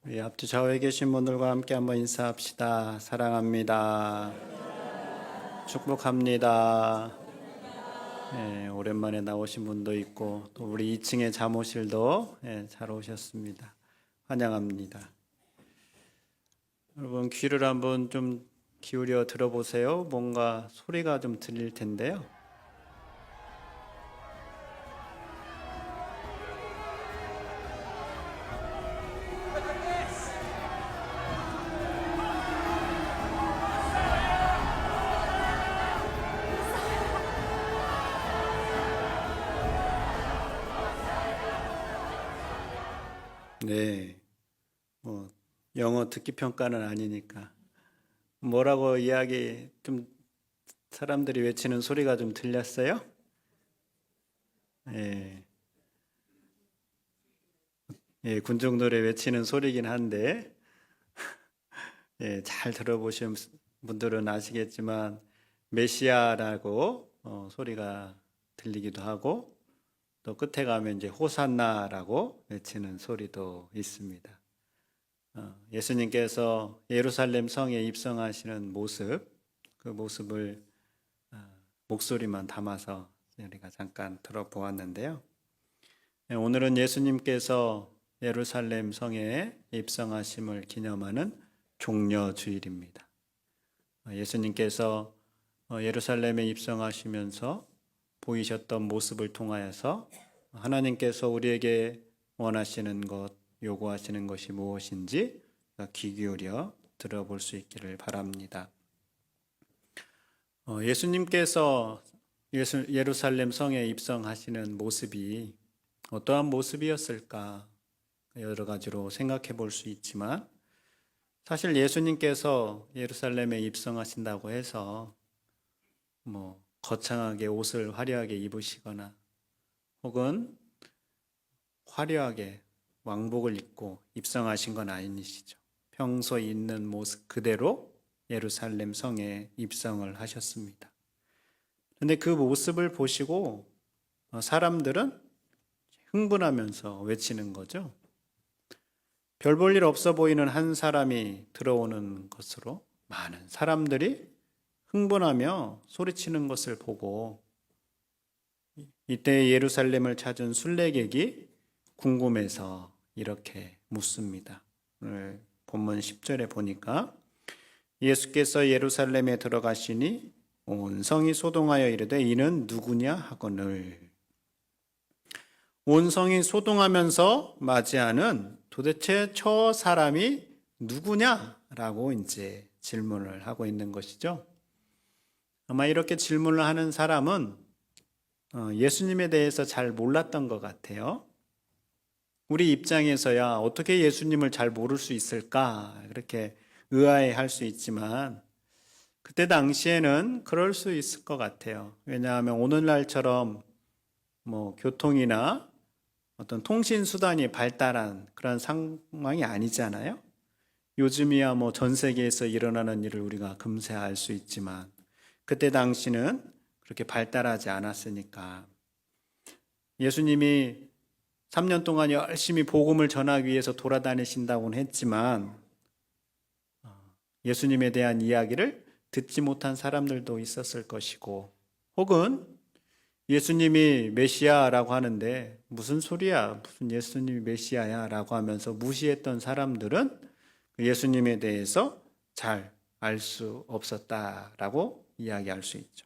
우리 앞뒤 좌우에 계신 분들과 함께 한번 인사합시다. 사랑합니다. 축복합니다. 오랜만에 나오신 분도 있고 또 우리 2층의 잠옷실도 잘 오셨습니다. 환영합니다. 여러분 귀를 한번 좀 기울여 들어보세요. 뭔가 소리가 좀 들릴 텐데요. 네, 뭐 영어 듣기 평가는 아니니까 뭐라고 이야기 좀 사람들이 외치는 소리가 좀 들렸어요? 예, 군중 노래 외치는 소리긴 한데 잘 들어보신 분들은 아시겠지만 메시아라고 소리가 들리기도 하고 또 끝에 가면 이제 호산나라고 외치는 소리도 있습니다. 예수님께서 예루살렘 성에 입성하시는 모습, 그 모습을 목소리만 담아서 우리가 잠깐 들어보았는데요. 오늘은 예수님께서 예루살렘 성에 입성하심을 기념하는 종려주일입니다. 예수님께서 예루살렘에 입성하시면서 보이셨던 모습을 통하여서 하나님께서 우리에게 원하시는 것, 요구하시는 것이 무엇인지 귀 기울여 들어볼 수 있기를 바랍니다. 예수님께서 예루살렘 성에 입성하시는 모습이 어떠한 모습이었을까 여러 가지로 생각해 볼 수 있지만 사실 예수님께서 예루살렘에 입성하신다고 해서 거창하게 옷을 화려하게 입으시거나 혹은 화려하게 왕복을 입고 입성하신 건 아니시죠. 평소에 있는 모습 그대로 예루살렘 성에 입성을 하셨습니다. 그런데 그 모습을 보시고 사람들은 흥분하면서 외치는 거죠. 별 볼 일 없어 보이는 한 사람이 들어오는 것으로 많은 사람들이 흥분하며 소리치는 것을 보고 이때 예루살렘을 찾은 순례객이 궁금해서 이렇게 묻습니다. 오늘 본문 10절에 보니까 예수께서 예루살렘에 들어가시니 온 성이 소동하여 이르되 이는 누구냐 하거늘. 온 성이 소동하면서 맞이하는 도대체 저 사람이 누구냐라고 이제 질문을 하고 있는 것이죠. 아마 이렇게 질문을 하는 사람은 예수님에 대해서 잘 몰랐던 것 같아요. 우리 입장에서야 어떻게 예수님을 잘 모를 수 있을까 그렇게 의아해할 수 있지만 그때 당시에는 그럴 수 있을 것 같아요. 왜냐하면 오늘날처럼 교통이나 어떤 통신수단이 발달한 그런 상황이 아니잖아요. 요즘이야 전 세계에서 일어나는 일을 우리가 금세 알 수 있지만 그때 당시는 그렇게 발달하지 않았으니까 예수님이 3년 동안 열심히 복음을 전하기 위해서 돌아다니신다고는 했지만 예수님에 대한 이야기를 듣지 못한 사람들도 있었을 것이고 혹은 예수님이 메시아라고 하는데 무슨 소리야 무슨 예수님이 메시아야 라고 하면서 무시했던 사람들은 예수님에 대해서 잘 알 수 없었다라고 이야기할 수 있죠.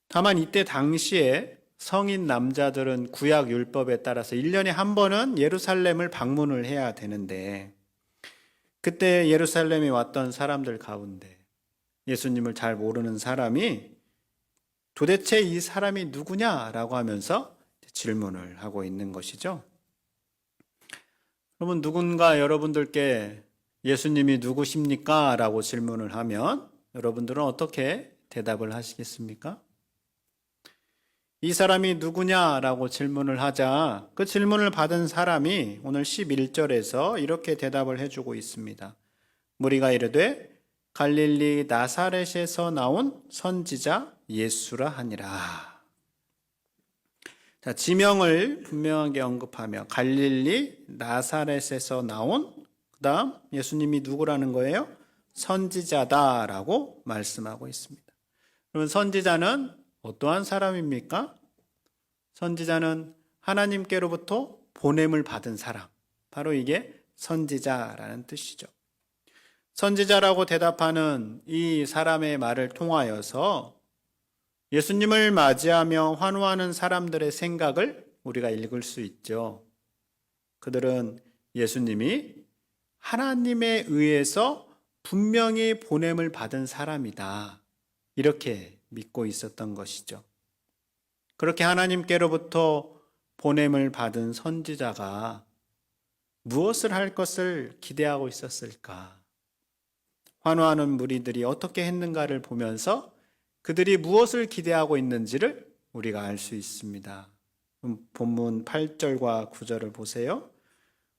다만 이때 당시에 성인 남자들은 구약 율법에 따라서 1년에 한 번은 예루살렘을 방문을 해야 되는데 그때 예루살렘에 왔던 사람들 가운데 예수님을 잘 모르는 사람이 도대체 이 사람이 누구냐라고 하면서 질문을 하고 있는 것이죠. 그러면 누군가 여러분들께 예수님이 누구십니까? 라고 질문을 하면 여러분들은 어떻게 대답을 하시겠습니까? 이 사람이 누구냐라고 질문을 하자 그 질문을 받은 사람이 오늘 11절에서 이렇게 대답을 해주고 있습니다. 무리가 이르되 갈릴리 나사렛에서 나온 선지자 예수라 하니라. 자, 지명을 분명하게 언급하며 갈릴리 나사렛에서 나온, 그다음 예수님이 누구라는 거예요? 선지자다라고 말씀하고 있습니다. 그러면 선지자는 어떠한 사람입니까? 선지자는 하나님께로부터 보냄을 받은 사람, 바로 이게 선지자라는 뜻이죠. 선지자라고 대답하는 이 사람의 말을 통하여서 예수님을 맞이하며 환호하는 사람들의 생각을 우리가 읽을 수 있죠. 그들은 예수님이 하나님에 의해서 분명히 보냄을 받은 사람이다, 이렇게 믿고 있었던 것이죠. 그렇게 하나님께로부터 보냄을 받은 선지자가 무엇을 할 것을 기대하고 있었을까? 환호하는 무리들이 어떻게 했는가를 보면서 그들이 무엇을 기대하고 있는지를 우리가 알 수 있습니다. 본문 8절과 9절을 보세요.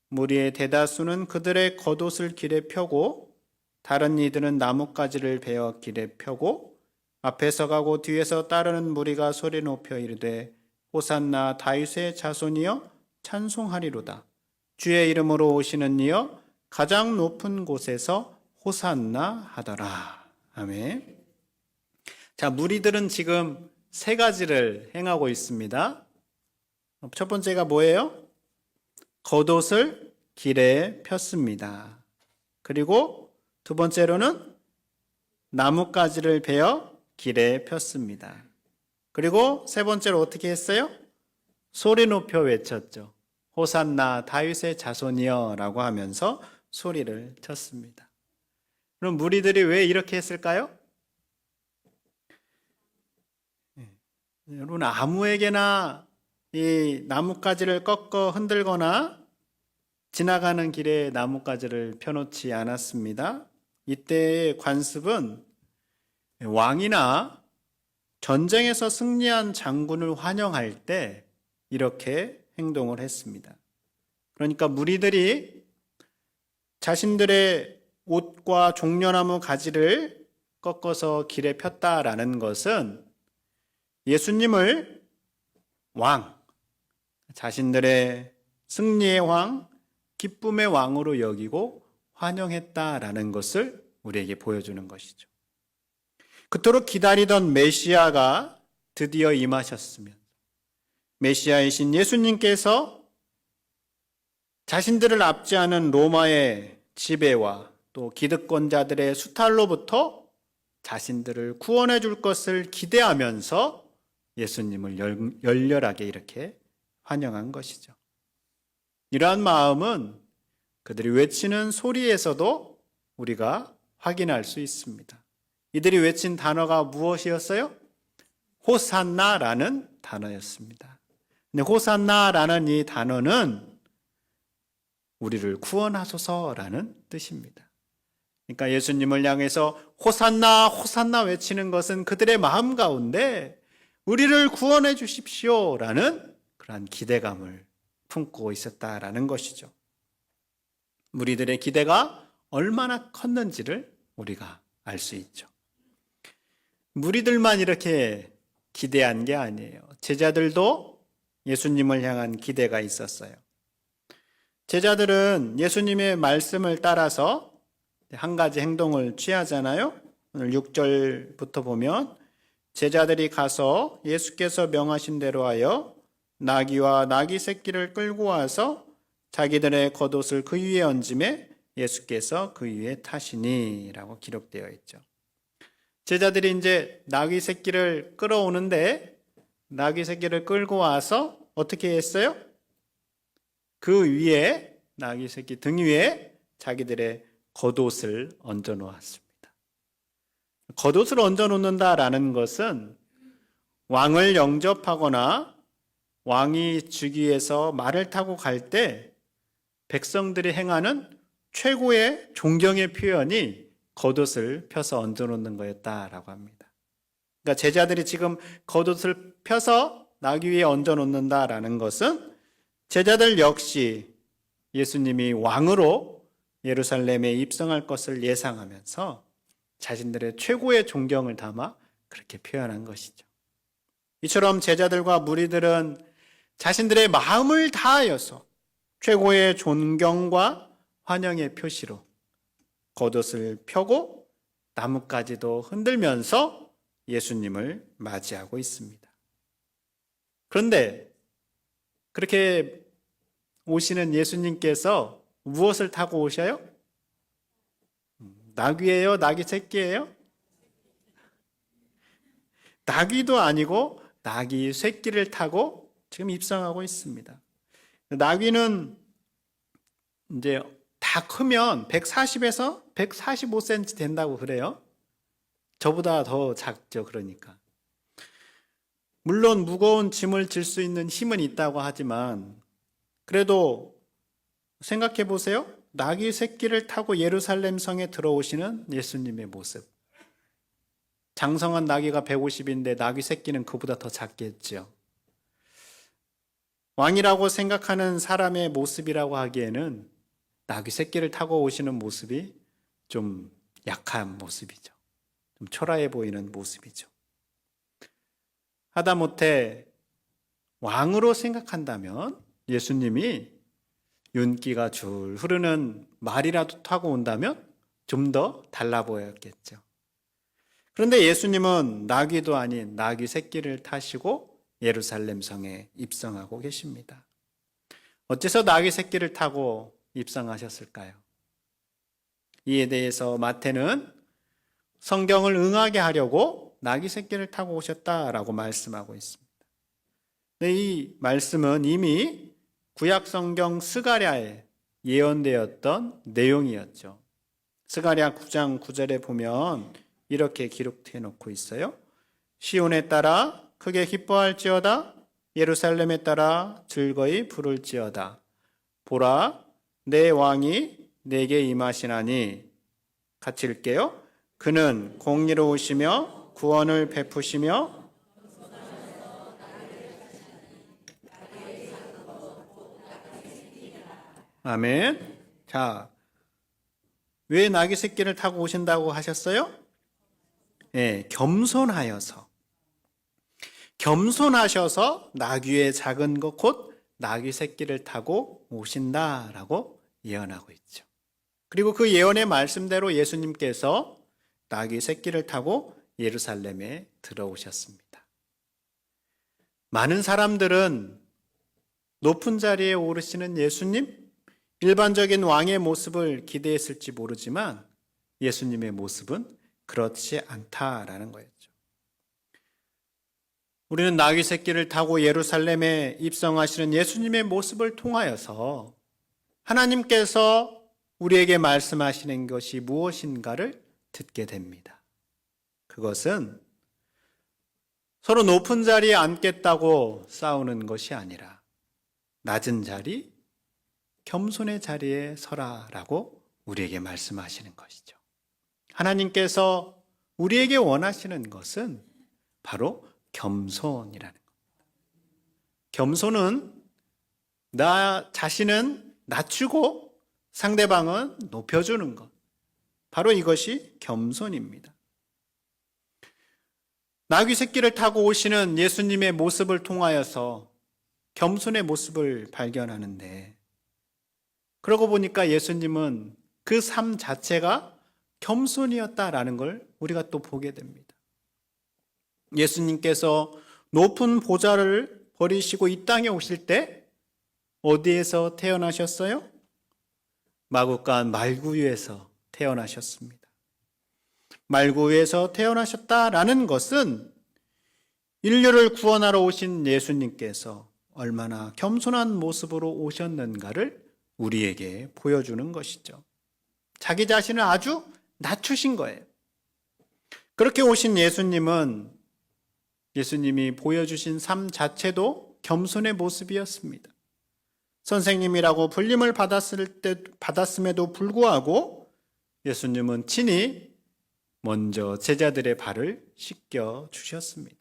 무리의 대다수는 그들의 겉옷을 길에 펴고 다른 이들은 나뭇가지를 베어 길에 펴고 앞에서 가고 뒤에서 따르는 무리가 소리 높여 이르되 호산나 다윗의 자손이여 찬송하리로다. 주의 이름으로 오시는 이여 가장 높은 곳에서 호산나 하더라. 아멘. 자, 무리들은 지금 세 가지를 행하고 있습니다. 첫 번째가 뭐예요? 겉옷을 길에 폈습니다. 그리고 두 번째로는 나뭇가지를 베어 길에 폈습니다. 그리고 세 번째로 어떻게 했어요? 소리 높여 외쳤죠. 호산나 다윗의 자손이여 라고 하면서 소리를 쳤습니다. 그럼 무리들이 왜 이렇게 했을까요? 여러분, 아무에게나 이 나뭇가지를 꺾어 흔들거나 지나가는 길에 나뭇가지를 펴놓지 않았습니다. 이때의 관습은 왕이나 전쟁에서 승리한 장군을 환영할 때 이렇게 행동을 했습니다. 그러니까 무리들이 자신들의 옷과 종려나무 가지를 꺾어서 길에 폈다라는 것은 예수님을 왕, 자신들의 승리의 왕, 기쁨의 왕으로 여기고 환영했다라는 것을 우리에게 보여주는 것이죠. 그토록 기다리던 메시아가 드디어 임하셨으면 메시아이신 예수님께서 자신들을 압제하는 로마의 지배와 또 기득권자들의 수탈로부터 자신들을 구원해 줄 것을 기대하면서 예수님을 열렬하게 이렇게 환영한 것이죠. 이러한 마음은 그들이 외치는 소리에서도 우리가 확인할 수 있습니다. 이들이 외친 단어가 무엇이었어요? 호산나라는 단어였습니다. 근데 호산나라는 이 단어는 우리를 구원하소서라는 뜻입니다. 그러니까 예수님을 향해서 호산나 호산나 외치는 것은 그들의 마음 가운데 우리를 구원해 주십시오라는 그러한 기대감을 품고 있었다라는 것이죠. 무리들의 기대가 얼마나 컸는지를 우리가 알 수 있죠. 무리들만 이렇게 기대한 게 아니에요. 제자들도 예수님을 향한 기대가 있었어요. 제자들은 예수님의 말씀을 따라서 한 가지 행동을 취하잖아요. 오늘 6절부터 보면 제자들이 가서 예수께서 명하신 대로 하여 나귀와 나귀 새끼를 끌고 와서 자기들의 겉옷을 그 위에 얹음에 예수께서 그 위에 타시니라고 기록되어 있죠. 제자들이 이제 나귀 새끼를 끌어오는데 나귀 새끼를 끌고 와서 어떻게 했어요? 그 위에 나귀 새끼 등 위에 자기들의 겉옷을 얹어 놓았습니다. 겉옷을 얹어 놓는다라는 것은 왕을 영접하거나 왕이 즉위해서 말을 타고 갈 때 백성들이 행하는 최고의 존경의 표현이 겉옷을 펴서 얹어 놓는 거였다라고 합니다. 그러니까 제자들이 지금 겉옷을 펴서 나귀 위에 얹어 놓는다라는 것은 제자들 역시 예수님이 왕으로 예루살렘에 입성할 것을 예상하면서 자신들의 최고의 존경을 담아 그렇게 표현한 것이죠. 이처럼 제자들과 무리들은 자신들의 마음을 다하여서 최고의 존경과 환영의 표시로 겉옷을 펴고 나뭇가지도 흔들면서 예수님을 맞이하고 있습니다. 그런데 그렇게 오시는 예수님께서 무엇을 타고 오셔요? 나귀예요? 나귀 새끼예요? 나귀도 아니고 나귀 새끼를 타고 지금 입성하고 있습니다. 나귀는 이제 다 크면 140에서 145cm 된다고 그래요. 저보다 더 작죠, 그러니까. 물론 무거운 짐을 질 수 있는 힘은 있다고 하지만 그래도 생각해 보세요. 나귀 새끼를 타고 예루살렘 성에 들어오시는 예수님의 모습. 장성한 나귀가 150인데 나귀 새끼는 그보다 더 작겠죠. 왕이라고 생각하는 사람의 모습이라고 하기에는 나귀 새끼를 타고 오시는 모습이 좀 약한 모습이죠. 좀 초라해 보이는 모습이죠. 하다못해 왕으로 생각한다면 예수님이 윤기가 줄 흐르는 말이라도 타고 온다면 좀 더 달라 보였겠죠. 그런데 예수님은 나귀도 아닌 나귀 새끼를 타시고 예루살렘 성에 입성하고 계십니다. 어째서 나귀 새끼를 타고 입성하셨을까요? 이에 대해서 마태는 성경을 응하게 하려고 나귀 새끼를 타고 오셨다라고 말씀하고 있습니다. 이 말씀은 이미 구약 성경 스가랴에 예언되었던 내용이었죠. 스가랴 9장 9절에 보면 이렇게 기록해 놓고 있어요. 시온에 따라 크게 기뻐할지어다. 예루살렘에 따라 즐거이 부를지어다. 보라, 내 왕이 내게 임하시나니. 같이 읽게요. 그는 공의로우시며 구원을 베푸시며 아멘. 자, 왜 나귀 새끼를 타고 오신다고 하셨어요? 네, 겸손하셔서 나귀의 작은 것 곧 나귀 새끼를 타고 오신다라고 예언하고 있죠. 그리고 그 예언의 말씀대로 예수님께서 나귀 새끼를 타고 예루살렘에 들어오셨습니다. 많은 사람들은 높은 자리에 오르시는 예수님, 일반적인 왕의 모습을 기대했을지 모르지만 예수님의 모습은 그렇지 않다라는 거였죠. 우리는 나귀 새끼를 타고 예루살렘에 입성하시는 예수님의 모습을 통하여서 하나님께서 우리에게 말씀하시는 것이 무엇인가를 듣게 됩니다. 그것은 서로 높은 자리에 앉겠다고 싸우는 것이 아니라 낮은 자리, 겸손의 자리에 서라라고 우리에게 말씀하시는 것이죠. 하나님께서 우리에게 원하시는 것은 바로 겸손이라는 겁니다. 겸손은 나 자신은 낮추고 상대방은 높여주는 것. 바로 이것이 겸손입니다. 나귀 새끼를 타고 오시는 예수님의 모습을 통하여서 겸손의 모습을 발견하는데 그러고 보니까 예수님은 그 삶 자체가 겸손이었다라는 걸 우리가 또 보게 됩니다. 예수님께서 높은 보좌를 버리시고 이 땅에 오실 때 어디에서 태어나셨어요? 마구간 말구유에서 태어나셨습니다. 말구유에서 태어나셨다라는 것은 인류를 구원하러 오신 예수님께서 얼마나 겸손한 모습으로 오셨는가를 우리에게 보여주는 것이죠. 자기 자신을 아주 낮추신 거예요. 그렇게 오신 예수님이 보여주신 삶 자체도 겸손의 모습이었습니다. 선생님이라고 불림을 받았음에도 불구하고 예수님은 친히 먼저 제자들의 발을 씻겨 주셨습니다.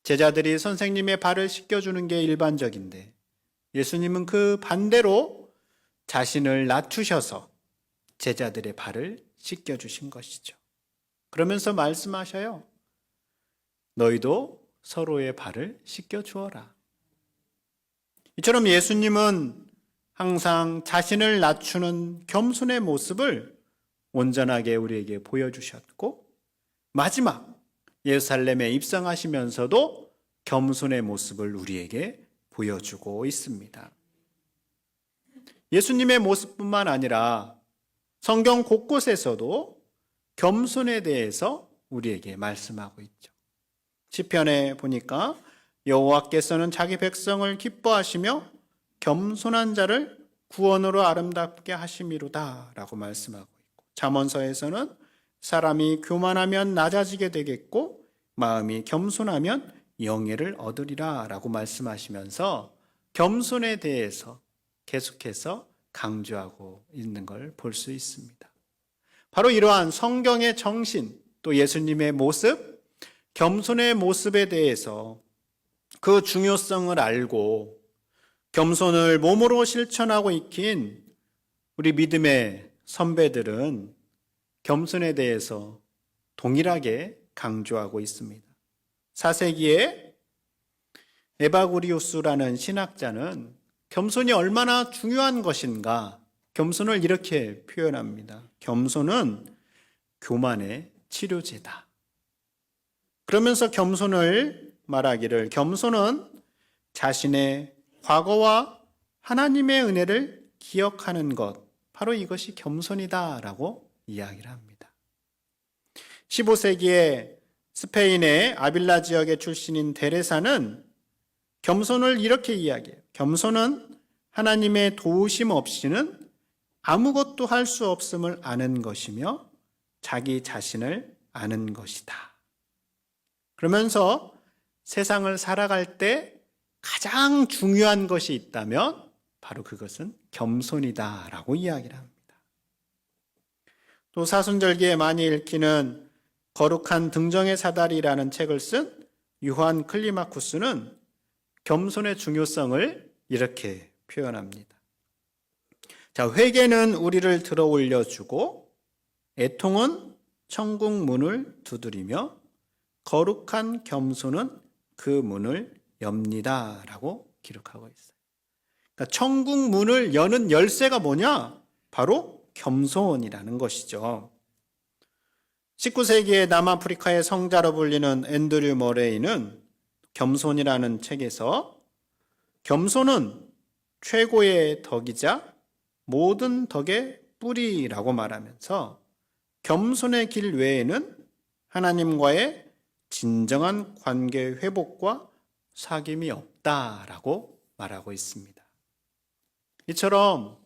제자들이 선생님의 발을 씻겨주는 게 일반적인데 예수님은 그 반대로 자신을 낮추셔서 제자들의 발을 씻겨주신 것이죠. 그러면서 말씀하셔요. 너희도 서로의 발을 씻겨주어라. 이처럼 예수님은 항상 자신을 낮추는 겸손의 모습을 온전하게 우리에게 보여주셨고, 마지막 예루살렘에 입성하시면서도 겸손의 모습을 우리에게 보여주고 있습니다. 예수님의 모습뿐만 아니라 성경 곳곳에서도 겸손에 대해서 우리에게 말씀하고 있죠. 시편에 보니까 여호와께서는 자기 백성을 기뻐하시며 겸손한 자를 구원으로 아름답게 하심이로다 라고 말씀하고 있고, 잠언서에서는 사람이 교만하면 낮아지게 되겠고 마음이 겸손하면 영예를 얻으리라 라고 말씀하시면서 겸손에 대해서 계속해서 강조하고 있는 걸 볼 수 있습니다. 바로 이러한 성경의 정신, 또 예수님의 모습, 겸손의 모습에 대해서 그 중요성을 알고 겸손을 몸으로 실천하고 익힌 우리 믿음의 선배들은 겸손에 대해서 동일하게 강조하고 있습니다. 4세기에 에바구리우스라는 신학자는 겸손이 얼마나 중요한 것인가, 겸손을 이렇게 표현합니다. 겸손은 교만의 치료제다. 그러면서 겸손을 말하기를, 겸손은 자신의 과거와 하나님의 은혜를 기억하는 것, 바로 이것이 겸손이다라고 이야기를 합니다. 15세기에 스페인의 아빌라 지역의 출신인 데레사는 겸손을 이렇게 이야기해요. 겸손은 하나님의 도우심 없이는 아무것도 할 수 없음을 아는 것이며 자기 자신을 아는 것이다. 그러면서 세상을 살아갈 때 가장 중요한 것이 있다면 바로 그것은 겸손이다라고 이야기를 합니다. 또 사순절기에 많이 읽히는 거룩한 등정의 사다리라는 책을 쓴 요한 클리마쿠스는 겸손의 중요성을 이렇게 표현합니다. 자, 회개는 우리를 들어 올려주고 애통은 천국 문을 두드리며 거룩한 겸손은 그 문을 엽니다 라고 기록하고 있어요. 그러니까 천국 문을 여는 열쇠가 뭐냐? 바로 겸손이라는 것이죠. 19세기의 남아프리카의 성자로 불리는 앤드류 머레이는 겸손이라는 책에서 겸손은 최고의 덕이자 모든 덕의 뿌리라고 말하면서 겸손의 길 외에는 하나님과의 진정한 관계 회복과 사귐이 없다라고 말하고 있습니다. 이처럼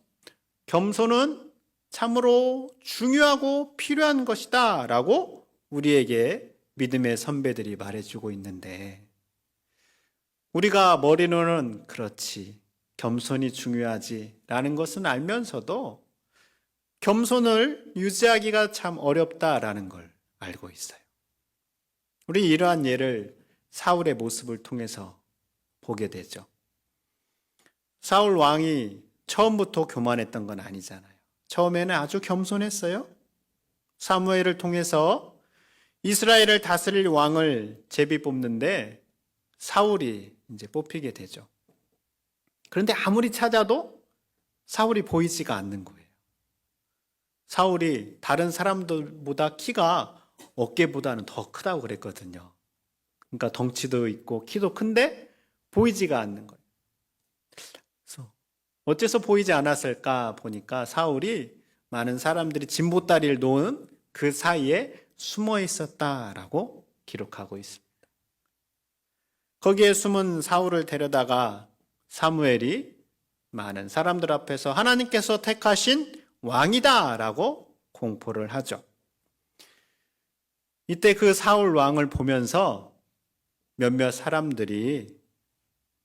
겸손은 참으로 중요하고 필요한 것이다 라고 우리에게 믿음의 선배들이 말해주고 있는데, 우리가 머리로는 그렇지, 겸손이 중요하지 라는 것은 알면서도 겸손을 유지하기가 참 어렵다라는 걸 알고 있어요. 우리 이러한 예를 사울의 모습을 통해서 보게 되죠. 사울 왕이 처음부터 교만했던 건 아니잖아요. 처음에는 아주 겸손했어요. 사무엘을 통해서 이스라엘을 다스릴 왕을 제비 뽑는데 사울이 이제 뽑히게 되죠. 그런데 아무리 찾아도 사울이 보이지가 않는 거예요. 사울이 다른 사람들보다 키가 어깨보다는 더 크다고 그랬거든요. 그러니까 덩치도 있고 키도 큰데 보이지가 않는 거예요. 그래서 어째서 보이지 않았을까 보니까 사울이 많은 사람들이 진보다리를 놓은 그 사이에 숨어 있었다라고 기록하고 있습니다. 거기에 숨은 사울을 데려다가 사무엘이 많은 사람들 앞에서 하나님께서 택하신 왕이다라고 공포를 하죠. 이때 그 사울 왕을 보면서 몇몇 사람들이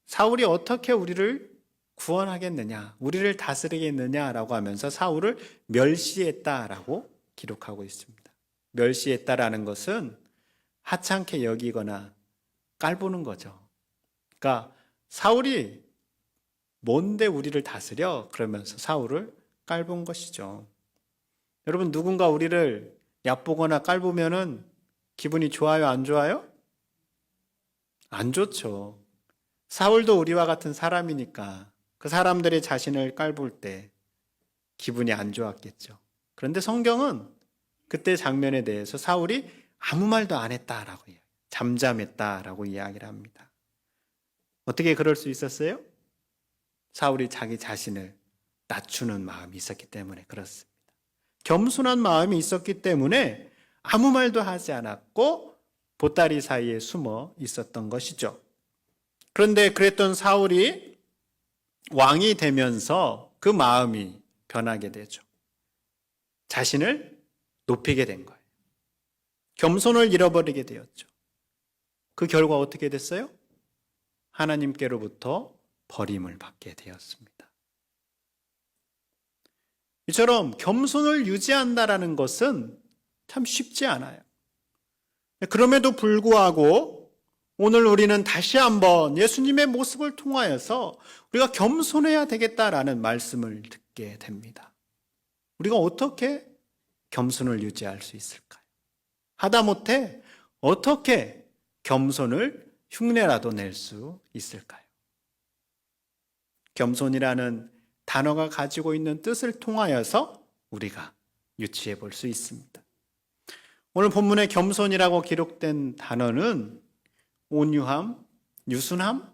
사울이 어떻게 우리를 구원하겠느냐, 우리를 다스리겠느냐라고 하면서 사울을 멸시했다라고 기록하고 있습니다. 멸시했다라는 것은 하찮게 여기거나 깔보는 거죠. 그러니까 사울이 뭔데 우리를 다스려? 그러면서 사울을 깔본 것이죠. 여러분, 누군가 우리를 얕보거나 깔보면은 기분이 좋아요, 안 좋아요? 안 좋죠. 사울도 우리와 같은 사람이니까 그 사람들이 자신을 깔볼 때 기분이 안 좋았겠죠. 그런데 성경은 그때 장면에 대해서 사울이 아무 말도 안 했다라고 잠잠했다라고 이야기를 합니다. 어떻게 그럴 수 있었어요? 사울이 자기 자신을 낮추는 마음이 있었기 때문에 그렇습니다. 겸손한 마음이 있었기 때문에 아무 말도 하지 않았고 보따리 사이에 숨어 있었던 것이죠. 그런데 그랬던 사울이 왕이 되면서 그 마음이 변하게 되죠. 자신을 높이게 된 거예요. 겸손을 잃어버리게 되었죠. 그 결과 어떻게 됐어요? 하나님께로부터 버림을 받게 되었습니다. 이처럼 겸손을 유지한다라는 것은 참 쉽지 않아요. 그럼에도 불구하고 오늘 우리는 다시 한번 예수님의 모습을 통하여서 우리가 겸손해야 되겠다라는 말씀을 듣게 됩니다. 우리가 어떻게 겸손을 유지할 수 있을까요? 하다못해 어떻게 겸손을 흉내라도 낼 수 있을까요? 겸손이라는 단어가 가지고 있는 뜻을 통하여서 우리가 유추해 볼 수 있습니다. 오늘 본문에 겸손이라고 기록된 단어는 온유함, 유순함,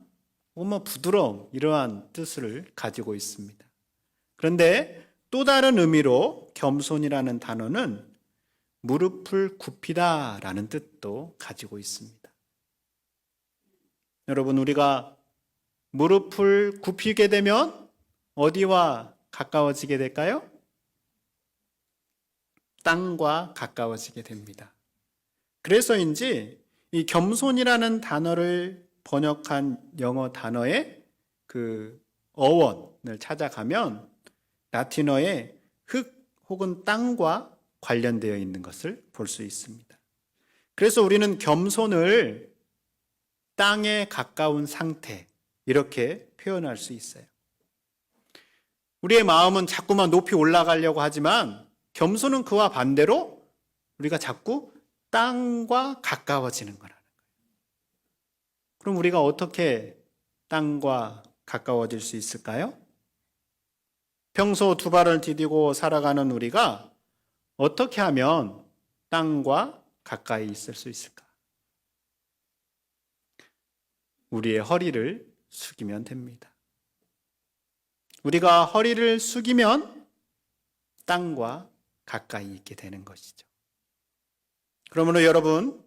부드러움 이러한 뜻을 가지고 있습니다. 그런데 또 다른 의미로 겸손이라는 단어는 무릎을 굽히다라는 뜻도 가지고 있습니다. 여러분, 우리가 무릎을 굽히게 되면 어디와 가까워지게 될까요? 땅과 가까워지게 됩니다. 그래서인지 이 겸손이라는 단어를 번역한 영어 단어의 그 어원을 찾아가면 라틴어의 흙 혹은 땅과 관련되어 있는 것을 볼 수 있습니다. 그래서 우리는 겸손을 땅에 가까운 상태 이렇게 표현할 수 있어요. 우리의 마음은 자꾸만 높이 올라가려고 하지만 겸손은 그와 반대로 우리가 자꾸 땅과 가까워지는 거라는 거예요. 그럼 우리가 어떻게 땅과 가까워질 수 있을까요? 평소 두 발을 디디고 살아가는 우리가 어떻게 하면 땅과 가까이 있을 수 있을까? 우리의 허리를 숙이면 됩니다. 우리가 허리를 숙이면 땅과 가까이 있게 되는 것이죠. 그러므로 여러분,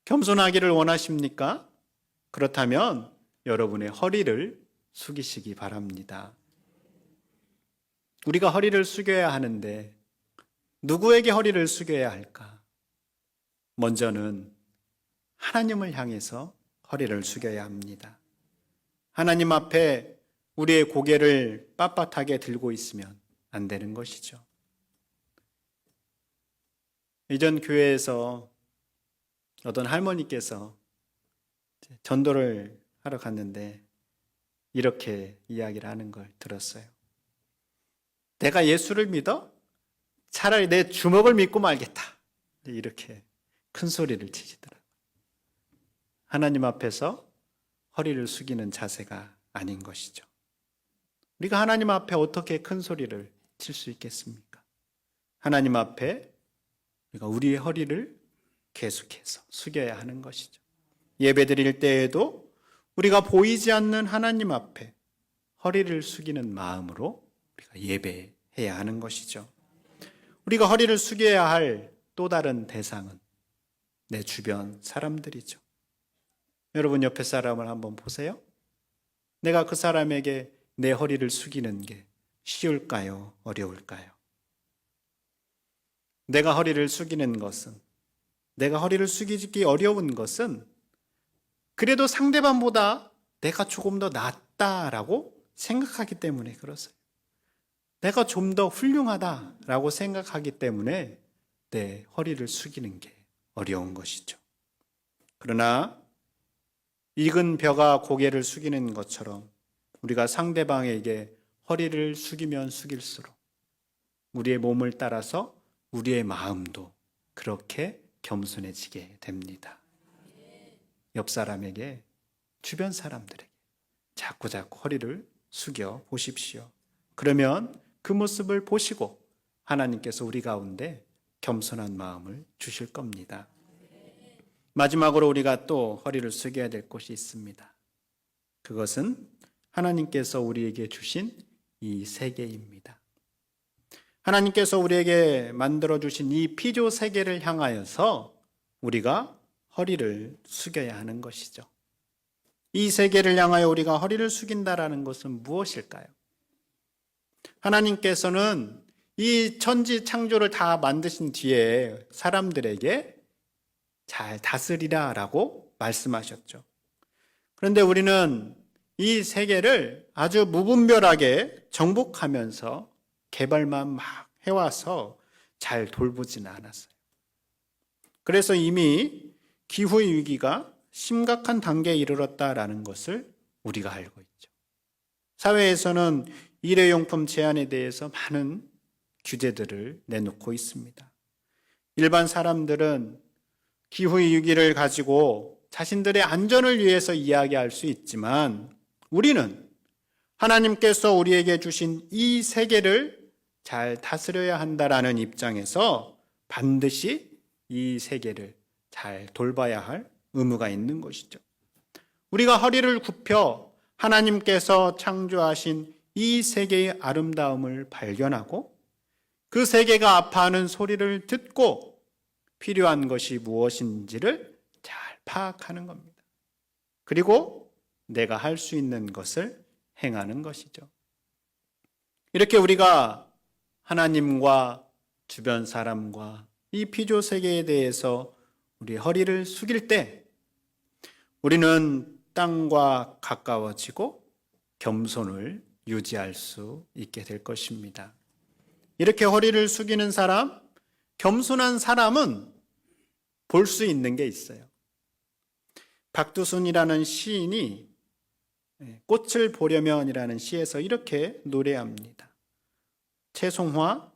겸손하기를 원하십니까? 그렇다면 여러분의 허리를 숙이시기 바랍니다. 우리가 허리를 숙여야 하는데 누구에게 허리를 숙여야 할까? 먼저는 하나님을 향해서 허리를 숙여야 합니다. 하나님 앞에 우리의 고개를 빳빳하게 들고 있으면 안 되는 것이죠. 이전 교회에서 어떤 할머니께서 전도를 하러 갔는데 이렇게 이야기를 하는 걸 들었어요. 내가 예수를 믿어? 차라리 내 주먹을 믿고 말겠다. 이렇게 큰 소리를 치시더라고요. 하나님 앞에서 허리를 숙이는 자세가 아닌 것이죠. 우리가 하나님 앞에 어떻게 큰 소리를 칠 수 있겠습니까? 하나님 앞에 우리가 우리의 허리를 계속해서 숙여야 하는 것이죠. 예배 드릴 때에도 우리가 보이지 않는 하나님 앞에 허리를 숙이는 마음으로 우리가 예배해야 하는 것이죠. 우리가 허리를 숙여야 할 또 다른 대상은 내 주변 사람들이죠. 여러분 옆에 사람을 한번 보세요. 내가 그 사람에게 내 허리를 숙이는 게 쉬울까요? 어려울까요? 내가 허리를 숙이는 것은, 내가 허리를 숙이기 어려운 것은 그래도 상대방보다 내가 조금 더 낫다라고 생각하기 때문에 그렇어요. 내가 좀 더 훌륭하다라고 생각하기 때문에 내 허리를 숙이는 게 어려운 것이죠. 그러나 익은 벼가 고개를 숙이는 것처럼 우리가 상대방에게 허리를 숙이면 숙일수록 우리의 몸을 따라서 우리의 마음도 그렇게 겸손해지게 됩니다. 옆 사람에게 주변 사람들에게 자꾸 허리를 숙여 보십시오. 그러면 그 모습을 보시고 하나님께서 우리 가운데 겸손한 마음을 주실 겁니다. 마지막으로 우리가 또 허리를 숙여야 될 곳이 있습니다. 그것은 하나님께서 우리에게 주신 이 세계입니다. 하나님께서 우리에게 만들어주신 이 피조 세계를 향하여서 우리가 허리를 숙여야 하는 것이죠. 이 세계를 향하여 우리가 허리를 숙인다라는 것은 무엇일까요? 하나님께서는 이 천지 창조를 다 만드신 뒤에 사람들에게 잘 다스리라 라고 말씀하셨죠. 그런데 우리는 이 세계를 아주 무분별하게 정복하면서 개발만 막 해와서 잘 돌보지는 않았어요. 그래서 이미 기후의 위기가 심각한 단계에 이르렀다라는 것을 우리가 알고 있죠. 사회에서는 일회용품 제한에 대해서 많은 규제들을 내놓고 있습니다. 일반 사람들은 기후의 위기를 가지고 자신들의 안전을 위해서 이야기할 수 있지만 우리는 하나님께서 우리에게 주신 이 세계를 잘 다스려야 한다라는 입장에서 반드시 이 세계를 잘 돌봐야 할 의무가 있는 것이죠. 우리가 허리를 굽혀 하나님께서 창조하신 이 세계의 아름다움을 발견하고 그 세계가 아파하는 소리를 듣고 필요한 것이 무엇인지를 잘 파악하는 겁니다. 그리고 내가 할 수 있는 것을 행하는 것이죠. 이렇게 우리가 하나님과 주변 사람과 이 피조 세계에 대해서 우리 허리를 숙일 때 우리는 땅과 가까워지고 겸손을 유지할 수 있게 될 것입니다. 이렇게 허리를 숙이는 사람, 겸손한 사람은 볼 수 있는 게 있어요. 박두순이라는 시인이 꽃을 보려면이라는 시에서 이렇게 노래합니다. 채송화,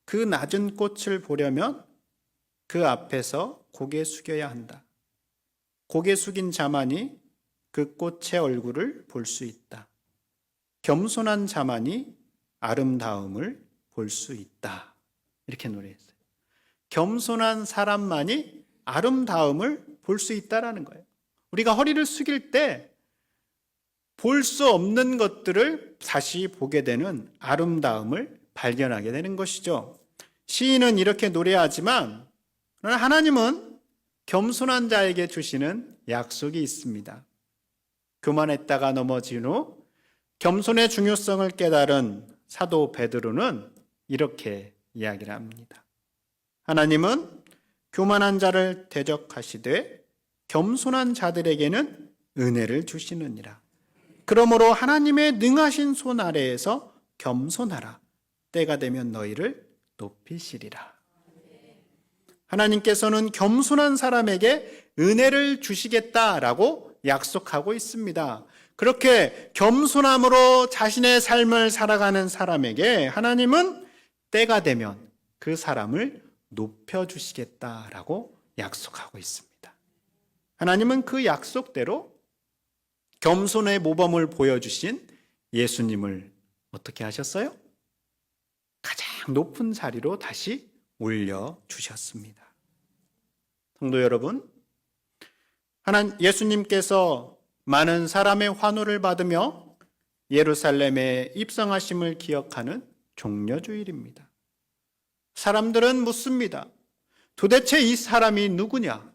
그 낮은 꽃을 보려면 그 앞에서 고개 숙여야 한다. 고개 숙인 자만이 그 꽃의 얼굴을 볼 수 있다. 겸손한 자만이 아름다움을 볼 수 있다. 이렇게 노래했어요. 겸손한 사람만이 아름다움을 볼 수 있다라는 거예요. 우리가 허리를 숙일 때 볼 수 없는 것들을 다시 보게 되는 아름다움을 발견하게 되는 것이죠. 시인은 이렇게 노래하지만 하나님은 겸손한 자에게 주시는 약속이 있습니다. 교만했다가 넘어진 후 겸손의 중요성을 깨달은 사도 베드로는 이렇게 이야기를 합니다. 하나님은 교만한 자를 대적하시되 겸손한 자들에게는 은혜를 주시느니라. 그러므로 하나님의 능하신 손 아래에서 겸손하라. 때가 되면 너희를 높이시리라. 하나님께서는 겸손한 사람에게 은혜를 주시겠다라고 약속하고 있습니다. 그렇게 겸손함으로 자신의 삶을 살아가는 사람에게 하나님은 때가 되면 그 사람을 높여주시겠다라고 약속하고 있습니다. 하나님은 그 약속대로 겸손의 모범을 보여주신 예수님을 어떻게 하셨어요? 가장 높은 자리로 다시 올려주셨습니다. 성도 여러분, 예수님께서 많은 사람의 환호를 받으며 예루살렘에 입성하심을 기억하는 종려주일입니다. 사람들은 묻습니다. 도대체 이 사람이 누구냐?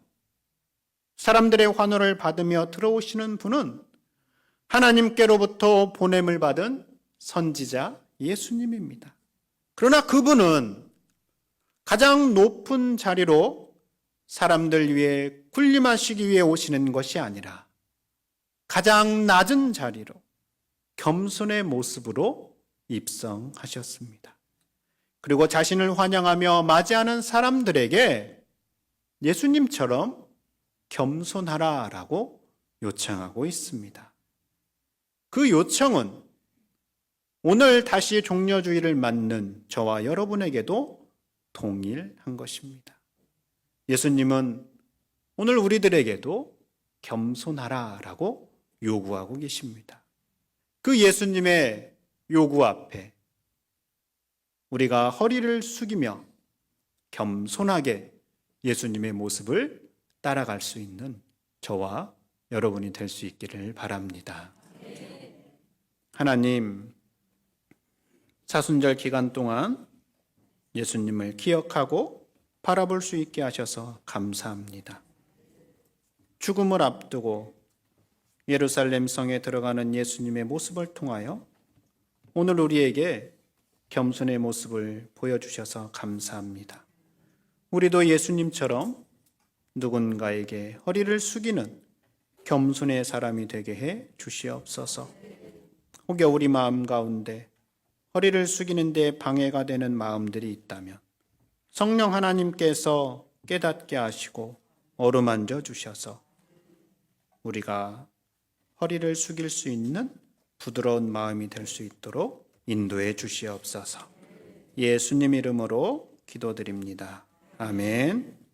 사람들의 환호를 받으며 들어오시는 분은 하나님께로부터 보냄을 받은 선지자 예수님입니다. 그러나 그분은 가장 높은 자리로 사람들 위해 군림하시기 위해 오시는 것이 아니라 가장 낮은 자리로 겸손의 모습으로 입성하셨습니다. 그리고 자신을 환영하며 맞이하는 사람들에게 예수님처럼 겸손하라라고 요청하고 있습니다. 그 요청은 오늘 다시 종려주의를 맞는 저와 여러분에게도 동일한 것입니다. 예수님은 오늘 우리들에게도 겸손하라라고 요구하고 계십니다. 그 예수님의 요구 앞에 우리가 허리를 숙이며 겸손하게 예수님의 모습을 따라갈 수 있는 저와 여러분이 될 수 있기를 바랍니다. 하나님, 사순절 기간 동안 예수님을 기억하고 바라볼 수 있게 하셔서 감사합니다. 죽음을 앞두고 예루살렘 성에 들어가는 예수님의 모습을 통하여 오늘 우리에게 겸손의 모습을 보여주셔서 감사합니다. 우리도 예수님처럼 누군가에게 허리를 숙이는 겸손의 사람이 되게 해 주시옵소서. 혹여 우리 마음 가운데 허리를 숙이는 데 방해가 되는 마음들이 있다면 성령 하나님께서 깨닫게 하시고 어루만져 주셔서 우리가 허리를 숙일 수 있는 부드러운 마음이 될 수 있도록 인도해 주시옵소서. 예수님 이름으로 기도드립니다. 아멘.